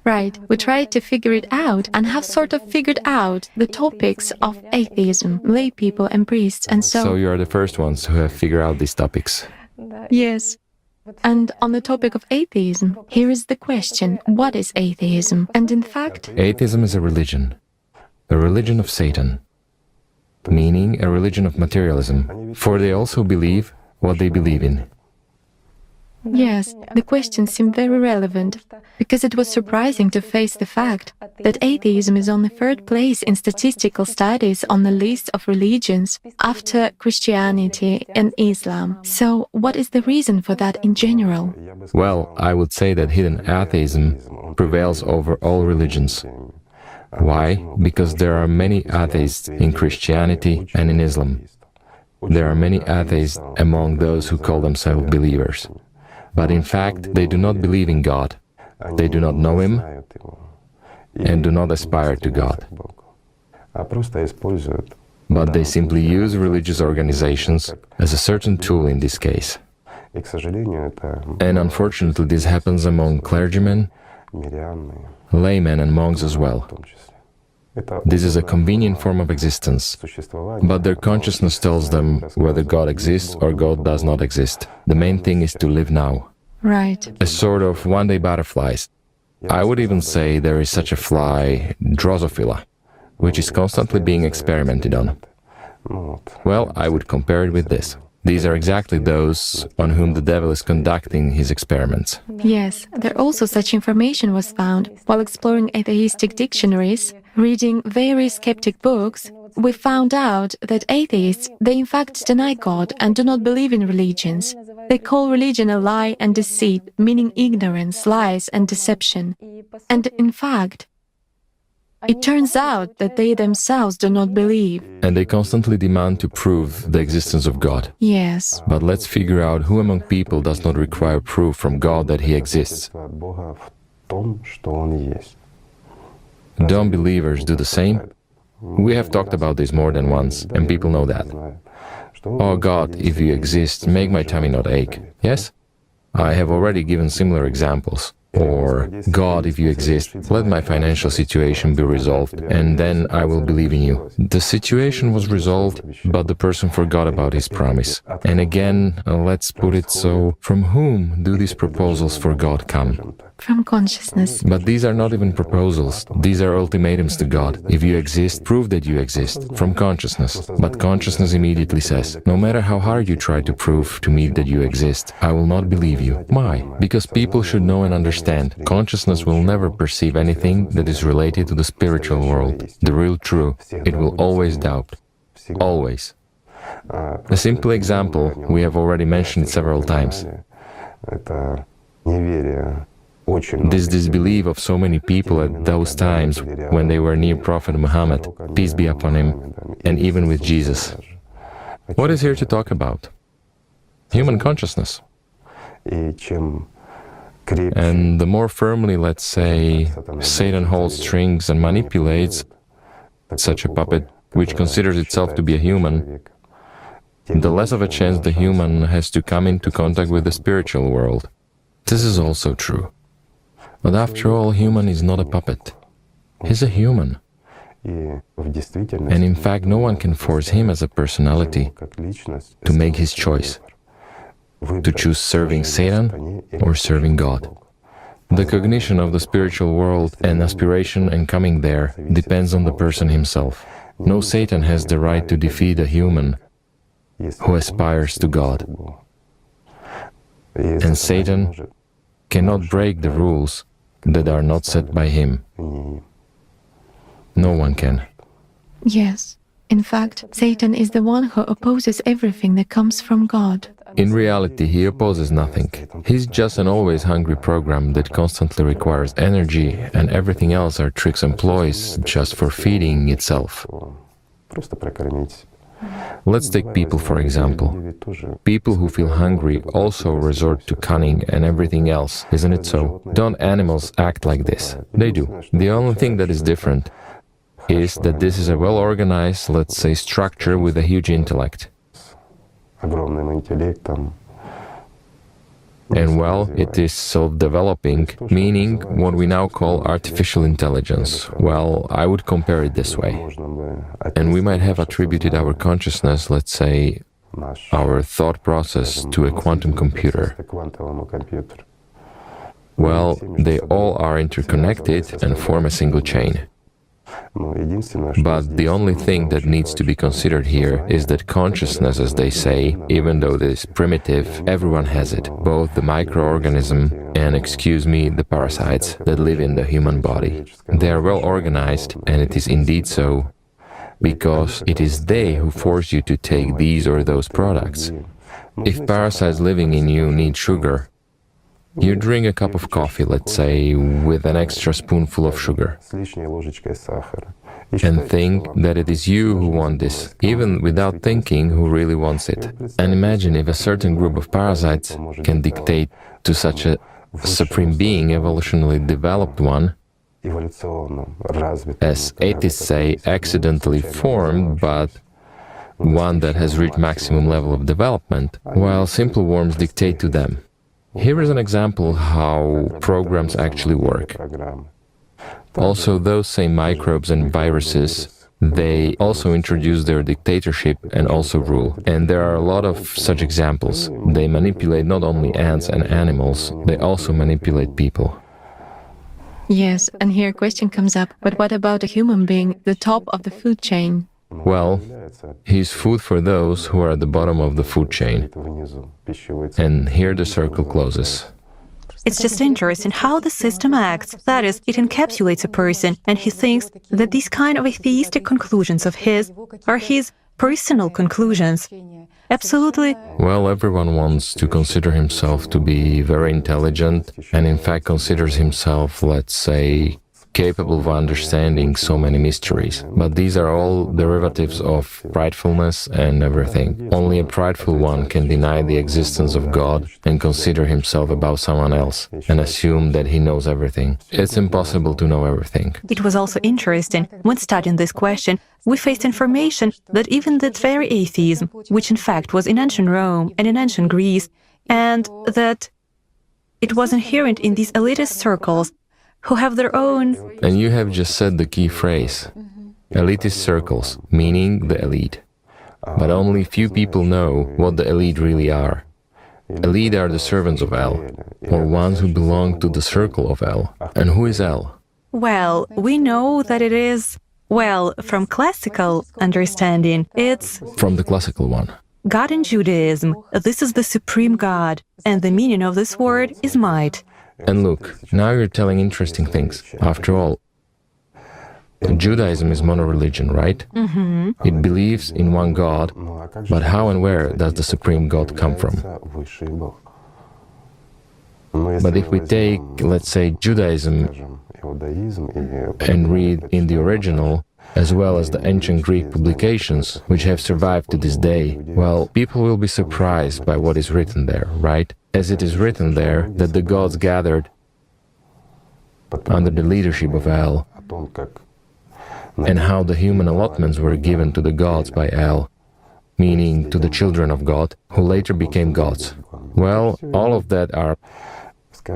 Right, we tried to figure it out and have sort of figured out the topics of atheism, lay people and priests, and So you are the first ones who have figured out these topics. Yes. And on the topic of atheism, here is the question, what is atheism? And in fact, Atheism is a religion of Satan, meaning a religion of materialism, for they also believe what they believe in. yes, the question seemed very relevant, because it was surprising to face the fact that atheism is on the third place in statistical studies on the list of religions after Christianity and Islam. So, what is the reason for that in general? Well, I would say that hidden atheism prevails over all religions. Why? Because there are many atheists in Christianity and in Islam. There are many atheists among those who call themselves believers. But in fact, they do not believe in God. They do not know Him and do not aspire to God. But they simply use religious organizations as a certain tool in this case. And unfortunately, this happens among clergymen, laymen and monks as well. This is a convenient form of existence, but their consciousness tells them whether God exists or God does not exist. The main thing is to live now. Right. A sort of one-day butterflies. I would even say there is such a fly, Drosophila, which is constantly being experimented on. Well, I would compare it with this. These are exactly those on whom the devil is conducting his experiments. Yes, there also such information was found while exploring atheistic dictionaries, reading various skeptic books. We found out that atheists, they in fact deny God and do not believe in religions. They call religion a lie and deceit, meaning ignorance, lies and deception. And in fact, it turns out that they themselves do not believe. And they constantly demand to prove the existence of God. Yes. But let's figure out who among people does not require proof from God that He exists. Don't believers do the same? We have talked about this more than once, and people know that. Oh God, if you exist, make my tummy not ache. Yes? I have already given similar examples. Or, God, if you exist, let my financial situation be resolved, and then I will believe in you. The situation was resolved, but the person forgot about his promise. And again, let's put it so, from whom do these proposals for God come? From consciousness. But these are not even proposals. These are ultimatums to God. If you exist, prove that you exist. From consciousness. But consciousness immediately says, no matter how hard you try to prove to me that you exist, I will not believe you. Why? Because people should know and understand. Consciousness will never perceive anything that is related to the spiritual world, the real true. It will always doubt. Always. A simple example, we have already mentioned it several times. This disbelief of so many people at those times when they were near Prophet Muhammad, peace be upon him, and even with Jesus. What is here to talk about? Human consciousness. And the more firmly, let's say, Satan holds strings and manipulates such a puppet, which considers itself to be a human, the less of a chance the human has to come into contact with the spiritual world. This is also true. But after all, human is not a puppet. He's a human. And in fact, no one can force him as a personality to make his choice, to choose serving Satan or serving God. The cognition of the spiritual world and aspiration and coming there depends on the person himself. No Satan has the right to defeat a human who aspires to God. And Satan cannot break the rules that are not set by him. No one can. Yes. In fact, Satan is the one who opposes everything that comes from God. In reality, he opposes nothing. He's just an always hungry program that constantly requires energy, and everything else are tricks and ploys just for feeding itself. Let's take people, for example. People who feel hungry also resort to cunning and everything else, isn't it so? Don't animals act like this? They do. The only thing that is different is that this is a well-organized, let's say, structure with a huge intellect. And well, it is self-developing, meaning what we now call artificial intelligence. Well, I would compare it this way. And we might have attributed our consciousness, let's say, our thought process to a quantum computer. Well, they all are interconnected and form a single chain. But the only thing that needs to be considered here is that consciousness, as they say, even though it is primitive, everyone has it, both the microorganism and, excuse me, the parasites that live in the human body. They are well organized, and it is indeed so, because it is they who force you to take these or those products. If parasites living in you need sugar, you drink a cup of coffee, let's say, with an extra spoonful of sugar, and think that it is you who want this, even without thinking who really wants it. And imagine if a certain group of parasites can dictate to such a supreme being, evolutionally developed one, as atheists say, accidentally formed, but one that has reached maximum level of development, while simple worms dictate to them. Here is an example how programs actually work. Also, those same microbes and viruses, they also introduce their dictatorship and also rule. And there are a lot of such examples. They manipulate not only ants and animals, they also manipulate people. Yes, and here a question comes up, but what about a human being, the top of the food chain? Well, he's food for those who are at the bottom of the food chain. And here the circle closes. It's just interesting how the system acts. That is, it encapsulates a person, and he thinks that these kind of atheistic conclusions of his are his personal conclusions. Absolutely. Well, everyone wants to consider himself to be very intelligent, and in fact considers himself, let's say, capable of understanding so many mysteries. But these are all derivatives of pridefulness and everything. Only a prideful one can deny the existence of God and consider himself above someone else and assume that he knows everything. It's impossible to know everything. It was also interesting, when studying this question, we faced information that even that very atheism, which in fact was in ancient Rome and in ancient Greece, and that it was inherent in these elitist circles, who have their own... And you have just said the key phrase. Elitist circles, meaning the elite. But only few people know what the elite really are. Elite are the servants of El, or ones who belong to the circle of El. And who is El? Well, we know that it is, well, from classical understanding, it's... From the classical one. God in Judaism. This is the supreme God, and the meaning of this word is might. And look, now you're telling interesting things. After all, Judaism is mono-religion, right? Mm-hmm. It believes in one God, but how and where does the supreme God come from? But if we take, let's say, Judaism and read in the original, as well as the ancient Greek publications, which have survived to this day, well, people will be surprised by what is written there, right? As it is written there that the gods gathered under the leadership of El, and how the human allotments were given to the gods by El, meaning to the children of God, who later became gods. Well, all of that are,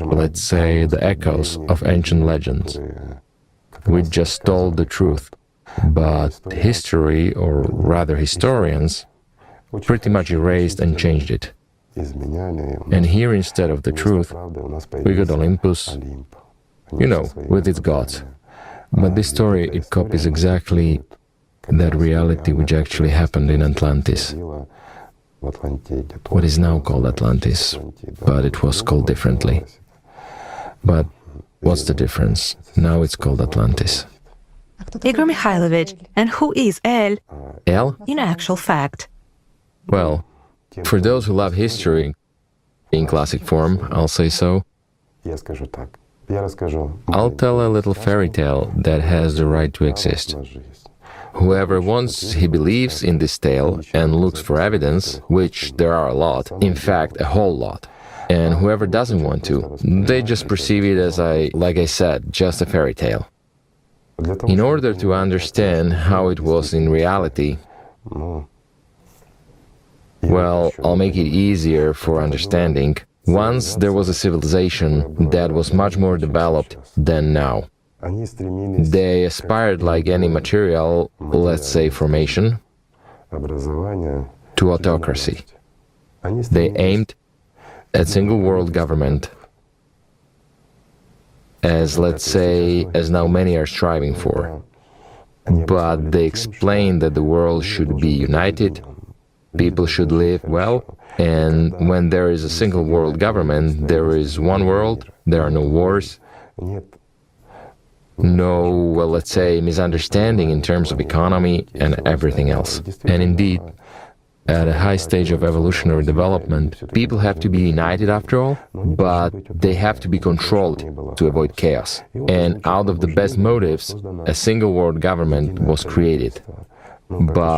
let's say, the echoes of ancient legends, which just told the truth. But history, or rather historians, pretty much erased and changed it. And here, instead of the truth, we got Olympus, you know, with its gods. But this story, it copies exactly that reality which actually happened in Atlantis. What is now called Atlantis, but it was called differently. But what's the difference? Now it's called Atlantis. Igor Mikhailovich, and who is El? El? In actual fact. Well, for those who love history, in classic form, I'll say so, I'll tell a little fairy tale that has the right to exist. Whoever wants, he believes in this tale and looks for evidence, which there are a lot, in fact, a whole lot. And whoever doesn't want to, they just perceive it as like I said, just a fairy tale. In order to understand how it was in reality, well, I'll make it easier for understanding. Once there was a civilization that was much more developed than now. They aspired, like any material, let's say formation, to autocracy. They aimed at single world government, as, let's say, as now many are striving for. But they explained that the world should be united, people should live well, and when there is a single world government, there is one world, there are no wars, no, well, let's say, misunderstanding in terms of economy and everything else. And indeed, at a high stage of evolutionary development, people have to be united after all, but they have to be controlled to avoid chaos. And out of the best motives, a single world government was created. But